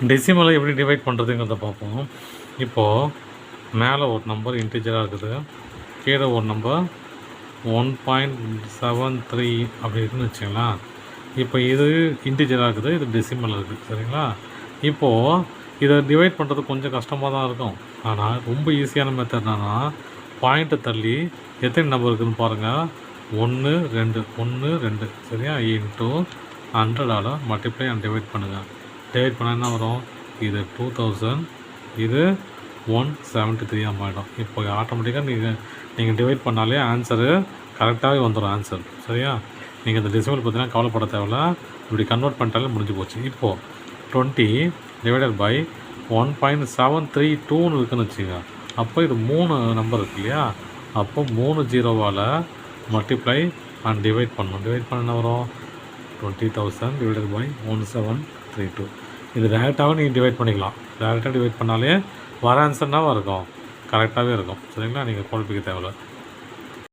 டெசிமலை எப்படி டிவைட் பண்ணுறதுங்கிறத பார்ப்போம். இப்போது மேலே ஒரு நம்பர் இன்டிஜராக இருக்குது, கீழே ஒரு நம்பர் 1.73 அப்படி இருக்குதுன்னு வச்சுங்களேன். இப்போ இது இன்டிஜராக இருக்குது, இது டெசிமல் இருக்குது, சரிங்களா? இப்போது இதை டிவைட் பண்ணுறது கொஞ்சம் கஷ்டமாக தான் இருக்கும். ஆனால் ரொம்ப ஈஸியான மெத்தட் என்னன்னா, பாயிண்ட்டை தள்ளி எத்தனை நம்பர் இருக்குதுன்னு பாருங்கள். 1 2 1 2 சரியா, இன்ட்டு 100ஆல் மல்டிப்ளை அண்ட் டிவைட் பண்ணுங்கள். டிவைட் பண்ணால் என்ன வரும்? இது 2000, இது 173 ஆகிடும். இப்போ ஆட்டோமேட்டிக்காக நீங்கள் டிவைட் பண்ணாலே ஆன்சரு கரெக்டாகவே வந்துடும் ஆன்சர், சரியா? நீங்கள் இந்த டெசிமல் பார்த்தீங்கன்னா கவலைப்பட தேவையில்ல, இப்படி கன்வெர்ட் பண்ணிட்டாலே முடிஞ்சு போச்சு. இப்போது 20 டிவைடட் பை 1.732ன்னு இருக்குதுன்னு வச்சுங்க. அப்போ இது 3 நம்பர் இருக்கு இல்லையா? அப்போ 3 ஜீரோவால் மல்டிப்ளை அண்ட் டிவைட் பண்ணணும். டிவைட் பண்ண என்ன வரும்? 20,000 டிவைடட் பை 1732. இது டேரெக்டாகவே நீங்கள் டிவைட் பண்ணிக்கலாம். டேரெக்டாக டிவைட் பண்ணாலே வர ஆன்சர்னாக இருக்கும், கரெக்டாகவே இருக்கும், சரிங்களா? நீங்கள் குழப்பிக்க தேவையில்ல.